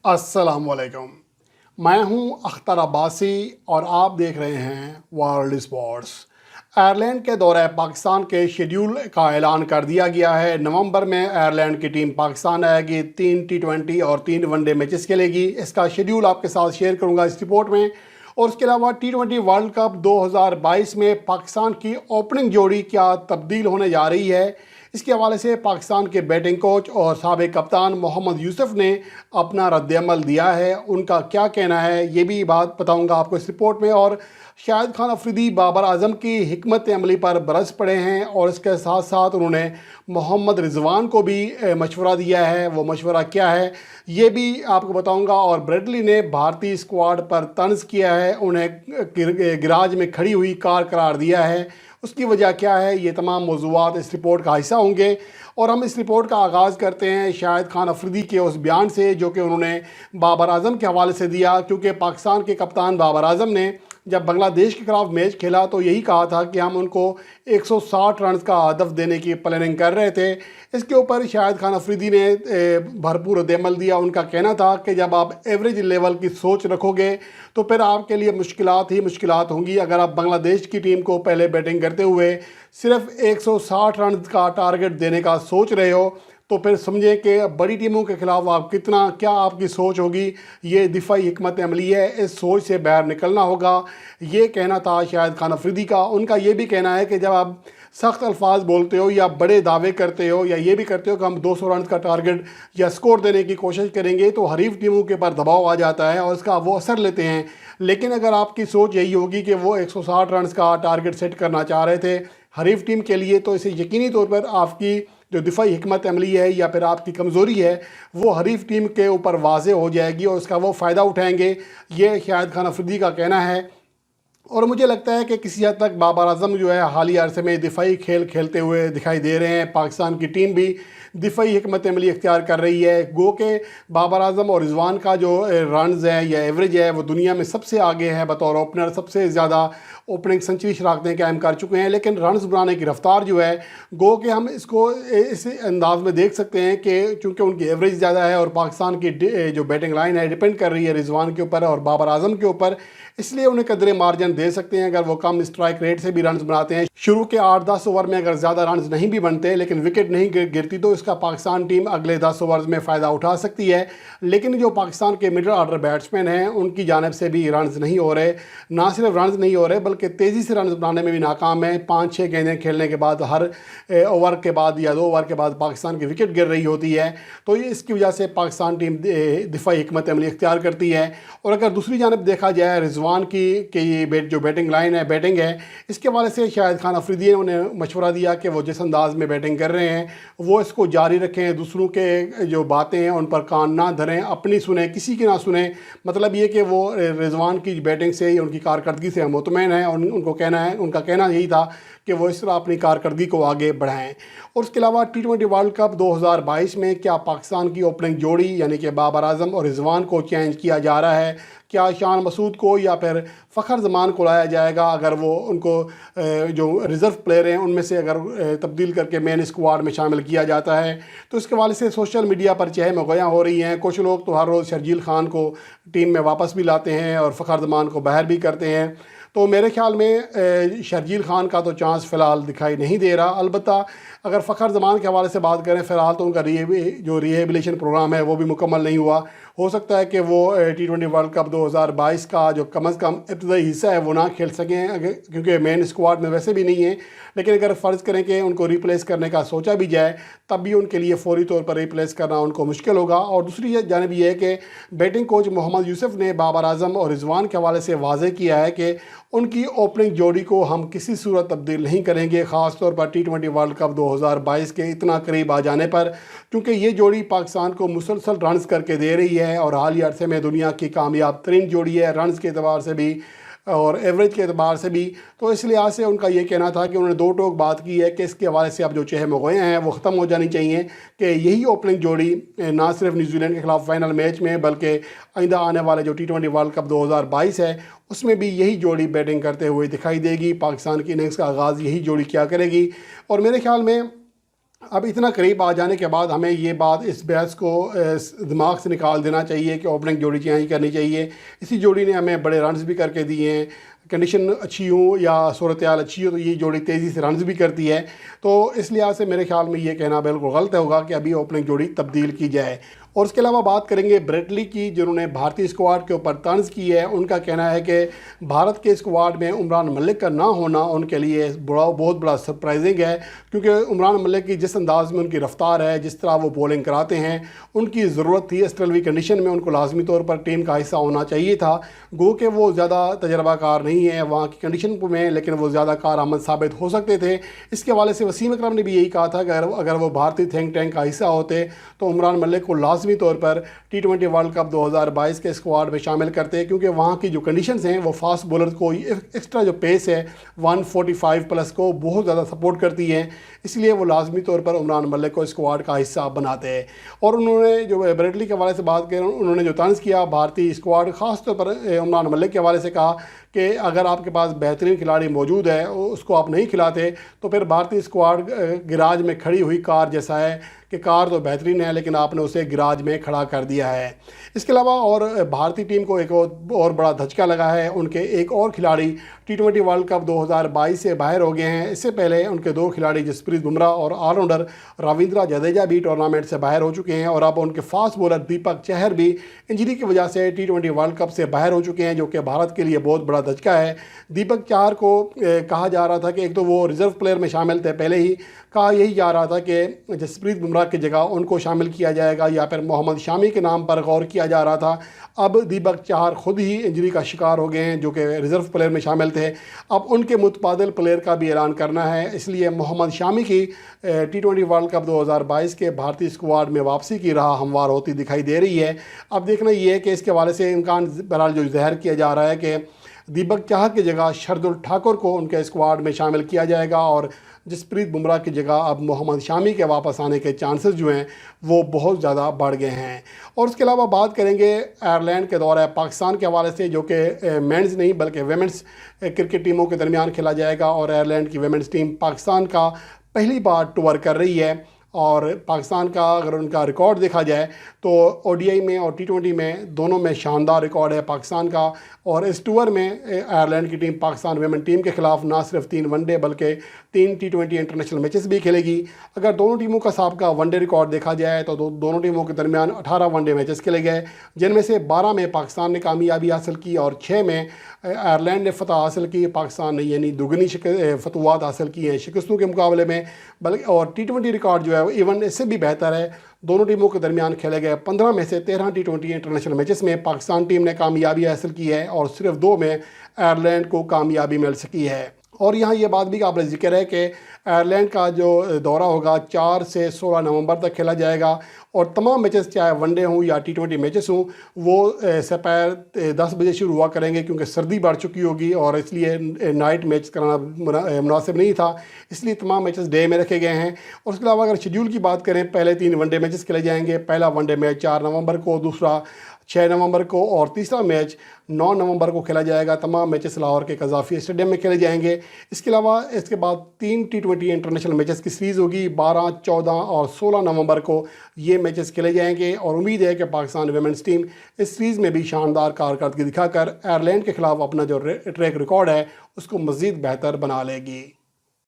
अस्सलाम वालेकुम। मैं हूं अख्तर अब्बासी और आप देख रहे हैं वर्ल्ड स्पोर्ट्स। आयरलैंड के दौरे पाकिस्तान के शेड्यूल का ऐलान कर दिया गया है। नवंबर में आयरलैंड की टीम पाकिस्तान आएगी, 3 T20 और 3 वनडे मैचेस खेलेगी। इसका शेड्यूल आपके साथ शेयर करूंगा इस रिपोर्ट में। और उसके अलावा T20 वर्ल्ड कप 2022 में पाकिस्तान की ओपनिंग जोड़ी क्या तब्दील होने जा रही है, इसके हवाले से पाकिस्तान के बैटिंग कोच और साबिक कप्तान मोहम्मद यूसुफ ने अपना रद्दअमल दिया है। उनका क्या कहना है ये भी बात बताऊंगा आपको इस रिपोर्ट में। और शाहिद खान अफरीदी बाबर आजम की हिकमत अमली पर बरस पड़े हैं और इसके साथ साथ उन्होंने मोहम्मद रिजवान को भी मशवरा दिया है। वो मशवरा क्या है ये भी आपको बताऊंगा। और ब्रेडली ने भारतीय स्क्वाड पर तंज किया है, उन्हें गिराज में खड़ी हुई कार करार दिया है। उसकी वजह क्या है, ये तमाम मौज़ूआत इस रिपोर्ट का हिस्सा होंगे। और हम इस रिपोर्ट का आगाज़ करते हैं शाहिद खान अफरीदी के उस बयान से जो कि उन्होंने बाबर आजम के हवाले से दिया। क्योंकि पाकिस्तान के कप्तान बाबर आजम ने जब बांग्लादेश के खिलाफ मैच खेला तो यही कहा था कि हम उनको 160 रन का हदफ देने की प्लानिंग कर रहे थे। इसके ऊपर शाहिद खान अफरीदी ने भरपूर रद्दअमल दिया। उनका कहना था कि जब आप एवरेज लेवल की सोच रखोगे तो फिर आपके लिए मुश्किलात ही मुश्किलात होंगी। अगर आप बांग्लादेश की टीम को पहले बैटिंग करते हुए सिर्फ 160 रन का टारगेट देने का सोच रहे हो तो फिर समझें कि बड़ी टीमों के खिलाफ आप क्या आपकी सोच होगी। ये दिफाई हिकमत अमली है, इस सोच से बाहर निकलना होगा। ये कहना था शाहिद खान अफरीदी का। उनका ये भी कहना है कि जब आप सख्त अल्फाज बोलते हो या बड़े दावे करते हो या ये भी करते हो कि हम 200 रन का टारगेट या स्कोर देने की कोशिश करेंगे तो हरीफ टीमों के ऊपर दबाव आ जाता है और इसका वो असर लेते हैं। लेकिन अगर आपकी सोच यही होगी कि वो 160 रन का टारगेट सेट करना चाह रहे थे हरीफ टीम के लिए, तो इसे यकीनी तौर पर आपकी जो दिफाई हिकमत अमली है या फिर आपकी कमज़ोरी है वो हरीफ टीम के ऊपर वाज़े हो जाएगी और उसका वो फ़ायदा उठाएंगे। ये शाहिद खान अफरीदी का कहना है। और मुझे लगता है कि किसी हद तक बाबर आजम जो है हालिया अरसे में दिफाई खेल खेलते हुए दिखाई दे रहे हैं। पाकिस्तान की टीम भी दिफाई हिकमत अमली इख्तियार कर रही है। गो के बाबर आजम और रिजवान का जो रन्स है या एवरेज है वो दुनिया में सबसे आगे है। बतौर ओपनर सबसे ज़्यादा ओपनिंग सेंचुरी शरारतें कायम कर चुके हैं। लेकिन रन्स बनाने की रफ्तार जो है गो के हम इसको इस अंदाज में देख सकते हैं कि चूँकि उनकी एवरेज ज़्यादा है और पाकिस्तान की जो बैटिंग लाइन है डिपेंड कर रही है रिजवान के ऊपर और बाबर आजम के ऊपर, इसलिए उन्हें कदरे मार्जिन दे सकते हैं अगर वो कम स्ट्राइक रेट से भी रन्स बनाते हैं। शुरू के 8-10 ओवर में अगर ज़्यादा रन्स नहीं भी बनते लेकिन विकेट नहीं गिरती तो इसका पाकिस्तान टीम अगले 10 ओवर्स में फ़ायदा उठा सकती है। लेकिन जो पाकिस्तान के मिडिल ऑर्डर बैट्समैन हैं उनकी जानिब से भी रन्स नहीं हो रहे। ना सिर्फ रन्स नहीं हो रहे बल्कि तेज़ी से रन्स बनाने में भी नाकाम है। 5-6 गेंदें खेलने के बाद हर ओवर के बाद या 2 ओवर के बाद पाकिस्तान की विकेट गिर रही होती है। तो इसकी वजह से पाकिस्तान टीम दिफाई हिकमत अमली इख्तियार करती है। और अगर दूसरी जानिब देखा जाए रिजवान की ये जो बैटिंग लाइन है बैटिंग है इसके हवाले से शाहिद खान अफरीदी ने उन्हें मशवरा दिया कि वो जिस अंदाज में बैटिंग कर रहे हैं वो इसको जारी रखें। दूसरों के जो बातें हैं उन पर कान ना धरें, अपनी सुने, किसी की ना सुने। मतलब ये कि वो रिजवान की बैटिंग से उनकी कारकर्दगी से मुतमईन है और उनका कहना यही था कि वो इस तरह अपनी कारकर्दगी को आगे बढ़ाएं। और उसके अलावा T20 वर्ल्ड कप 2022 में क्या पाकिस्तान की ओपनिंग जोड़ी यानी कि बाबर आजम और रिजवान को चेंज किया जा रहा है? क्या शान मसूद को या फिर फ़खर जमान को लाया जाएगा अगर वो उनको जो रिज़र्व प्लेयर हैं उनमें से अगर तब्दील करके मेन स्क्वाड में शामिल किया जाता है? तो इसके हवाले से सोशल मीडिया पर चहम गोयां हो रही हैं। कुछ लोग तो हर रोज़ शर्जील खान को टीम में वापस भी लाते हैं और फ़खर जमान को बाहर भी करते हैं। तो मेरे ख्याल में शर्जील खान का तो चांस फ़िलहाल दिखाई नहीं दे रहा। अलबत्ता अगर फ़खर जमान के हवाले से बात करें फ़िलहाल तो उनका जो रिहेबिलिटेशन प्रोग्राम है वो भी मुकम्मल नहीं हुआ। हो सकता है कि वो T20 वर्ल्ड कप 2022 का जो कम अज़ कम इब्तदाई हिस्सा है वो ना खेल सकें क्योंकि मेन स्क्वाड में वैसे भी नहीं है। लेकिन अगर फ़र्ज़ करें कि उनको रिप्लेस करने का सोचा भी जाए तब भी उनके लिए फ़ौरी तौर पर रिप्लेस करना उनको मुश्किल होगा। और दूसरी जानिब ये है कि बैटिंग कोच मोहम्मद यूसुफ ने बाबर आजम और रिजवान के हवाले से वाज़े किया है कि उनकी ओपनिंग जोड़ी को हम किसी सूरत तब्दील नहीं करेंगे, ख़ास तौर पर T20 वर्ल्ड कप 2022 के इतना करीब आ जाने पर, क्योंकि ये जोड़ी पाकिस्तान को मुसलसल रन्स करके दे रही है और हालिया अरसे में दुनिया की कामयाब तरीन जोड़ी है रन्स के अतबार से भी और एवरेज के अतबार से भी। तो इस लिहाज से उनका ये कहना था कि उन्होंने दो टोक बात की है कि इसके हवाले से अब जो चहम गोएँ हैं वो ख़त्म हो जानी चाहिए कि यही ओपनिंग जोड़ी ना सिर्फ न्यूजीलैंड के ख़िलाफ़ फाइनल मैच में बल्कि आइंदा आने वाले जो T20 वर्ल्ड कप 2022 है उसमें भी यही जोड़ी बैटिंग करते हुए दिखाई देगी। पाकिस्तान की इनिंग्स का आगाज़ यही जोड़ी क्या करेगी। और मेरे ख्याल में अब इतना करीब आ जाने के बाद हमें ये बात, इस बहस को दिमाग से निकाल देना चाहिए कि ओपनिंग जोड़ी चेंज करनी चाहिए। इसी जोड़ी ने हमें बड़े रन्स भी करके दिए हैं। कंडीशन अच्छी हो या सूरत हाल अच्छी हो तो ये जोड़ी तेज़ी से रन्स भी करती है। तो इस लिहाज से मेरे ख्याल में ये कहना बिल्कुल गलत होगा कि अभी ओपनिंग जोड़ी तब्दील की जाए। और उसके अलावा बात करेंगे ब्रेटली की, जिन्होंने भारतीय स्क्वाड के ऊपर तंज की है। उनका कहना है कि भारत के स्क्वाड में उमरान मलिक का ना होना उनके लिए बहुत बड़ा सरप्राइजिंग है, क्योंकि उमरान मलिक की जिस अंदाज में उनकी रफ्तार है, जिस तरह वो बॉलिंग कराते हैं, उनकी ज़रूरत थी। इस 12वीं कंडीशन में उनको लाजमी तौर पर टीम का हिस्सा होना चाहिए था। गो कि वो ज़्यादा तजर्बाकार नहीं है वहाँ की कंडीशन में, लेकिन वो ज़्यादा कारआमद साबित हो सकते थे। इसके हवाले से वसीम अकरम ने भी यही कहा था कि अगर वो भारतीय थिंक टैंक का हिस्सा होते तो उमरान मलिक को लाजमी तौर पर T20 वर्ल्ड कप 2022 के स्क्वाड में शामिल करते हैं, क्योंकि वहाँ की जो कंडीशंस हैं वो फास्ट बॉलर को एक्स्ट्रा जो पेस है 145 प्लस को बहुत ज़्यादा सपोर्ट करती हैं। इसलिए वो लाजमी तौर पर उमरान मलिक को स्क्वाड का हिस्सा बनाते हैं। और उन्होंने जो ब्रेटली के हवाले से बात की, उन्होंने जो तंज किया भारतीय स्क्वाड ख़ास तौर पर उमरान मलिक के हवाले से कहा कि अगर आपके पास बेहतरीन खिलाड़ी मौजूद है उसको आप नहीं खिलाते तो फिर भारतीय स्क्वाड गिराज में खड़ी हुई कार जैसा है कि कार तो बेहतरीन है लेकिन आपने उसे गिराज में खड़ा कर दिया है। इसके अलावा और भारतीय टीम को एक और बड़ा धचका लगा है। उनके एक और खिलाड़ी T20 वर्ल्ड कप 2022 से बाहर हो गए हैं। इससे पहले उनके दो खिलाड़ी जसप्रीत बुमराह और ऑलराउंडर रविंद्र जडेजा भी टूर्नामेंट से बाहर हो चुके हैं। और अब उनके फास्ट बॉलर दीपक चहर भी इंजरी की वजह से T20 वर्ल्ड कप से बाहर हो चुके हैं, जो कि भारत के लिए बहुत बड़ा धचका है। दीपक चहर को कहा जा रहा था कि एक तो वो रिज़र्व प्लेयर में शामिल थे, पहले ही कहा यही जा रहा था कि जसप्रीत बुमराह की जगह उनको शामिल किया जाएगा या फिर मोहम्मद शामी के नाम पर गौर किया जा रहा था। अब दीपक चहर खुद ही इंजरी का शिकार हो गए हैं, जो कि रिज़र्व प्लेयर में शामिल थे। अब उनके मुतबादिल प्लेयर का भी ऐलान करना है, इसलिए मोहम्मद शामी की T20 वर्ल्ड कप 2022 के भारतीय स्क्वाड में वापसी की राह हमवार होती दिखाई दे रही है। अब देखना ये है कि इसके हवाले से इम्कान बहरहाल जो ज़ाहिर किया जा रहा है कि दीपक चहर की जगह शरदुल ठाकुर को उनके स्क्वाड में शामिल किया जाएगा और जसप्रीत बुमराह की जगह अब मोहम्मद शामी के वापस आने के चांसेस जो हैं वो बहुत ज़्यादा बढ़ गए हैं। और उसके अलावा बात करेंगे आयरलैंड के दौरे पाकिस्तान के हवाले से, जो कि मेंस नहीं बल्कि वेमेंस क्रिकेट टीमों के दरमियान खेला जाएगा। और आयरलैंड की वेमेंस टीम पाकिस्तान का पहली बार टूर कर रही है। और पाकिस्तान का अगर उनका रिकॉर्ड देखा जाए तो ODI में और T20 में दोनों में शानदार रिकॉर्ड है पाकिस्तान का। और इस टूर में आयरलैंड की टीम पाकिस्तान वेमेन टीम के ख़िलाफ़ ना सिर्फ 3 वनडे बल्कि 3 T20 इंटरनेशनल मैचेस भी खेलेगी। अगर दोनों टीमों का सबका वनडे रिकॉर्ड देखा जाए तो दोनों टीमों के दरमियान 18 वनडे मैचेस खेले गए, जिनमें से 12 में पाकिस्तान ने कामयाबी हासिल की और 6 में आयरलैंड ने फतह हासिल की। पाकिस्तान ने यानी दुगनी फतवात हासिल की हैं शिकस्तों के मुकाबले में। बल्कि और T20 रिकॉर्ड जो है इवन इससे भी बेहतर है। दोनों टीमों के दरमियान खेले गए 15 में से 13 T20 इंटरनेशनल मैचेस में पाकिस्तान टीम ने कामयाबी हासिल की है और सिर्फ 2 में आयरलैंड को कामयाबी मिल सकी है। और यहाँ ये बात भी काबिल ज़िक्र है कि आयरलैंड का जो दौरा होगा 4 से 16 नवंबर तक खेला जाएगा और तमाम मैचेस चाहे वनडे हों या T20 मैचेस हों वो दोपहर 10 बजे शुरू हुआ करेंगे, क्योंकि सर्दी बढ़ चुकी होगी और इसलिए नाइट मैच कराना मुनासिब नहीं था, इसलिए तमाम मैचेस डे में रखे गए हैं। और उसके अलावा अगर शेड्यूल की बात करें, पहले 3 वनडे मैचेस खेले जाएंगे। पहला वनडे मैच 4 नवंबर को, दूसरा 6 नवंबर को और तीसरा मैच 9 नवंबर को खेला जाएगा। तमाम मैचेस लाहौर के कज़ाफ़ी स्टेडियम में खेले जाएंगे। इसके अलावा इसके बाद 3 T20 इंटरनेशनल मैचेस की सीरीज़ होगी। 12, 14 और 16 नवंबर को ये मैचेस खेले जाएंगे और उम्मीद है कि पाकिस्तान वुमेन्स टीम इस सीरीज़ में भी शानदार कारकर्दगी दिखाकर आयरलैंड के ख़िलाफ़ अपना जो ट्रैक रिकॉर्ड है उसको मज़ीद बेहतर बना लेगी।